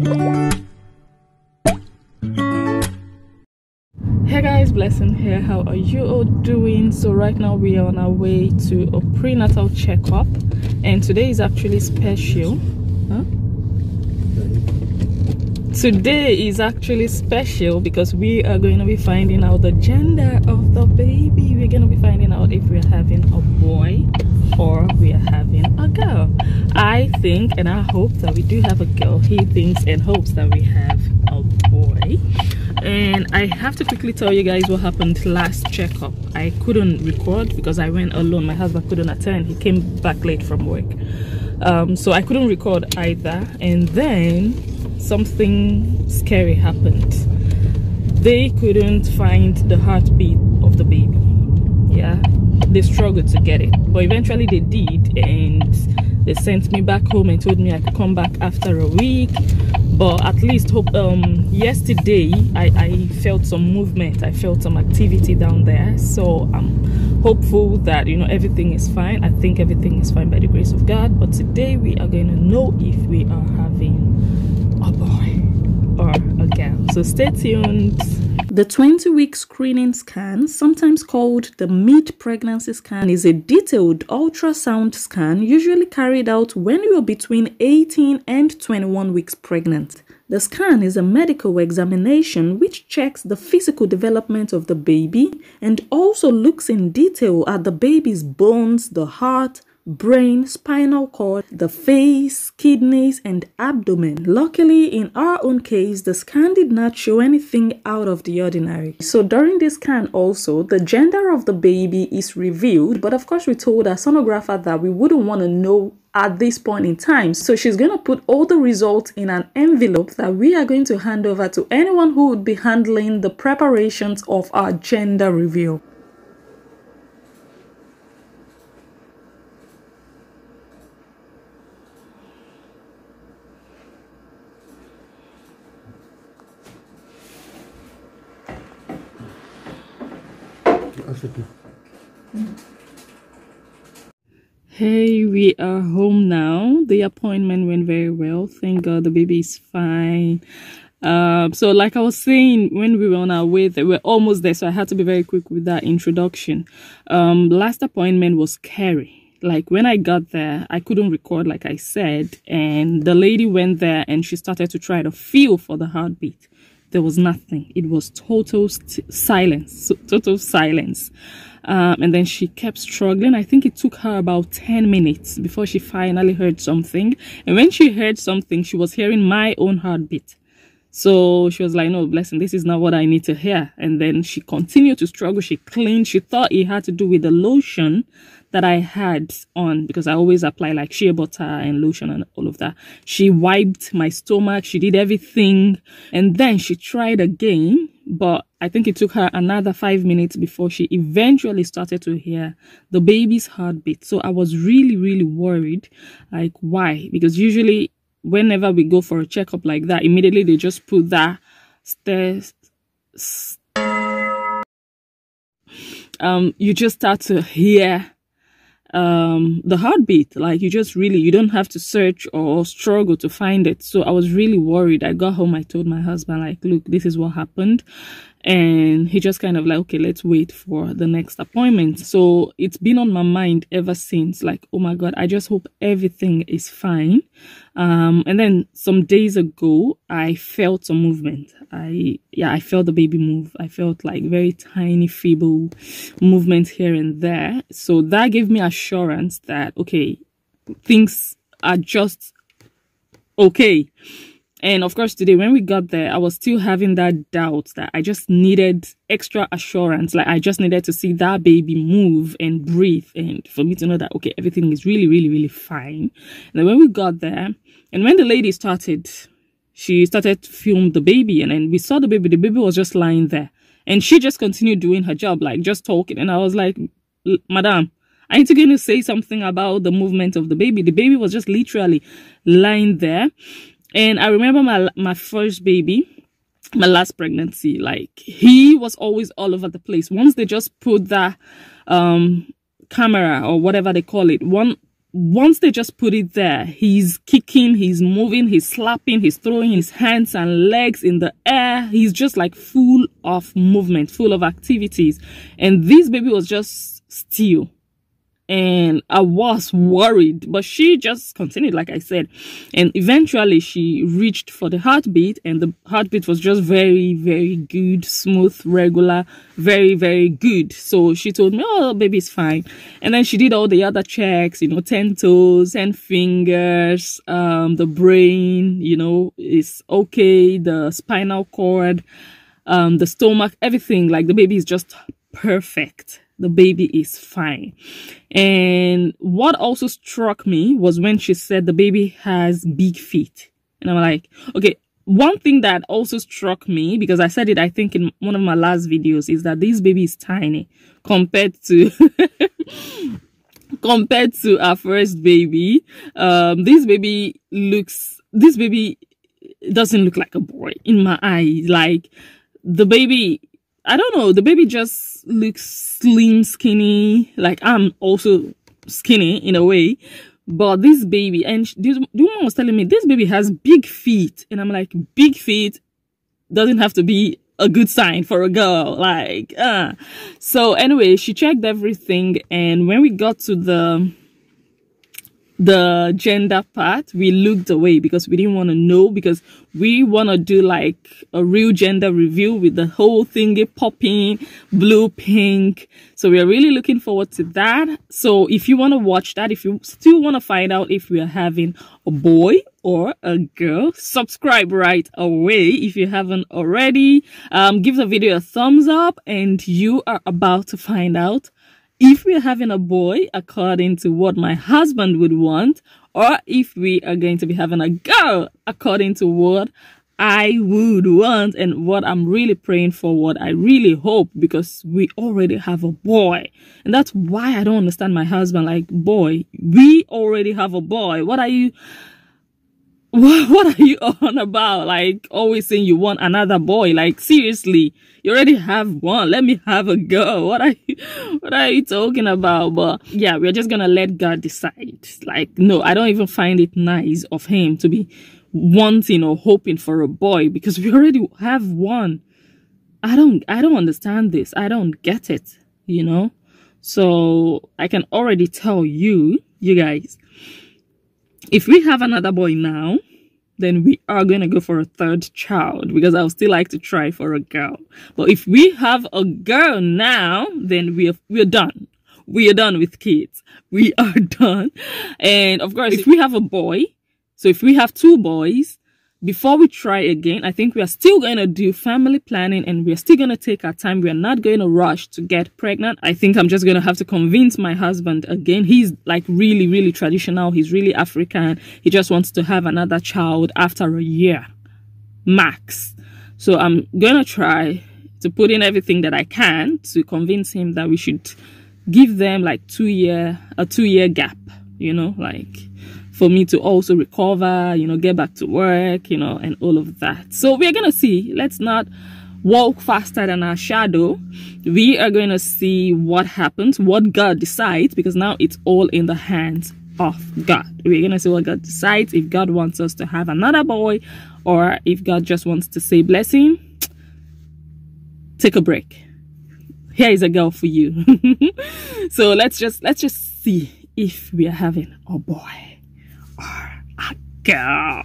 Hey guys, Blessing here. How are you all doing? So right now we are on our way to a prenatal checkup, and today is actually special. Today is actually special because we are going to be finding out the gender of the baby. We're going to be finding out if we're having a boy or we are having a girl. I think and I hope that we do have a girl. He thinks and hopes that we have a boy. And I have to quickly tell you guys what happened last checkup. I couldn't record because I went alone. My husband couldn't attend. He came back late from work. So I couldn't record either. And then something scary happened. They couldn't find the heartbeat of the baby. Yeah, they struggled to get it, but eventually they did, and they sent me back home and told me I could come back after a week. But at least yesterday I felt some movement, I felt some activity down there, so I'm hopeful that, you know, everything is fine. I think everything is fine by the grace of God. But today we are going to know if we are having a boy or a girl, so stay tuned. The 20-week screening scan, sometimes called the mid-pregnancy scan, is a detailed ultrasound scan usually carried out when you are between 18 and 21 weeks pregnant. The scan is a medical examination which checks the physical development of the baby and also looks in detail at the baby's bones, the heart, brain, spinal cord, the face, kidneys, and abdomen. Luckily, in our own case, the scan did not show anything out of the ordinary. So during this scan also, the gender of the baby is revealed, but of course we told our sonographer that we wouldn't want to know at this point in time. So she's going to put all the results in an envelope that we are going to hand over to anyone who would be handling the preparations of our gender reveal. Hey, we are home now. The appointment went very well. Thank God the baby is fine. So like I was saying, when we were on our way, we're almost there, so I had to be very quick with that introduction. Last appointment was scary. Like when I got there, I couldn't record, like I said, and the lady went there and she started to try to feel for the heartbeat. There was nothing. It was total silence, total silence. And then she kept struggling. I think it took her about 10 minutes before she finally heard something. And when she heard something, she was hearing my own heartbeat. So she was like, no, Blessing, this is not what I need to hear. And then she continued to struggle. She cleaned. She thought it had to do with the lotion that I had on, because I always apply like shea butter and lotion and all of that. She wiped my stomach. She did everything. And then she tried again, but I think it took her another 5 minutes before she eventually started to hear the baby's heartbeat. So I was really, really worried. Like, why? Because usually whenever we go for a checkup like that, immediately they just put that you just start to hear the heartbeat. Like you don't have to search or struggle to find it. So I was really worried. I got home, I told my husband, like, look, this is what happened. And he just kind of like, okay, let's wait for the next appointment. So it's been on my mind ever since, like, oh my God, I just hope everything is fine. And then some days ago, I felt some movement. I felt the baby move. I felt like very tiny, feeble movements here and there. So that gave me assurance that, okay, things are just okay. And of course, today when we got there, I was still having that doubt that I just needed extra assurance. Like I just needed to see that baby move and breathe, and for me to know that, okay, everything is really, really, really fine. And then when we got there, and when the lady started, she started to film the baby, and then we saw the baby was just lying there. And she just continued doing her job, like just talking. And I was like, Madam, aren't you going to say something about the movement of the baby? The baby was just literally lying there. And I remember my first baby, my last pregnancy, like he was always all over the place. Once they just put that camera or whatever they call it, once they just put it there, he's kicking, he's moving, he's slapping, he's throwing his hands and legs in the air. He's just like full of movement, full of activities. And this baby was just still. And I was worried, but she just continued, like I said. And eventually she reached for the heartbeat, and the heartbeat was just very, very good, smooth, regular, very, very good. So she told me, oh, baby's fine. And then she did all the other checks, you know, 10 toes, 10 fingers, the brain, you know, is okay, the spinal cord, the stomach, everything. Like, the baby is just perfect. The baby is fine. And what also struck me was when she said the baby has big feet. And I'm like, okay, one thing that also struck me, because I said it, I think, in one of my last videos, is that this baby is tiny compared to compared to our first baby. This baby doesn't look like a boy in my eyes. Like, the baby, I don't know, the baby just looks slim, skinny. Like, I'm also skinny in a way. But this baby, and the woman was telling me, this baby has big feet. And I'm like, big feet doesn't have to be a good sign for a girl. Like, So anyway, she checked everything. And when we got to the gender part, we looked away because we didn't want to know, because we want to do like a real gender reveal with the whole thingy popping blue, pink. So we are really looking forward to that. So if you want to watch that, if you still want to find out if we are having a boy or a girl, subscribe right away if you haven't already. Give the video a thumbs up, and you are about to find out if we're having a boy according to what my husband would want, or if we are going to be having a girl according to what I would want, and what I'm really praying for, what I really hope, because we already have a boy. And that's why I don't understand my husband. Like, boy, we already have a boy. What are you on about? Like, always saying you want another boy. Like, seriously, you already have one. Let me have a girl. What are you talking about? But yeah, we're just gonna let God decide. Like, no, I don't even find it nice of him to be wanting or hoping for a boy, because we already have one. I don't understand this. I don't get it, you know? So I can already tell you guys, if we have another boy now, then we are going to go for a third child, because I would still like to try for a girl. But if we have a girl now, then we're done. We are done with kids. We are done. And of course, if we have a boy, so if we have two boys, before we try again, I think we are still going to do family planning, and we are still going to take our time. We are not going to rush to get pregnant. I think I'm just going to have to convince my husband again. He's like really, really traditional. He's really African. He just wants to have another child after a year, max. So I'm going to try to put in everything that I can to convince him that we should give them like a 2-year gap, you know, like, for me to also recover, you know, get back to work, you know, and all of that. So we're going to see. Let's not walk faster than our shadow. We are going to see what happens, what God decides, because now it's all in the hands of God. We're going to see what God decides, if God wants us to have another boy, or if God just wants to say, blessing, take a break. Here is a girl for you. So let's just see if we are having a boy or a girl.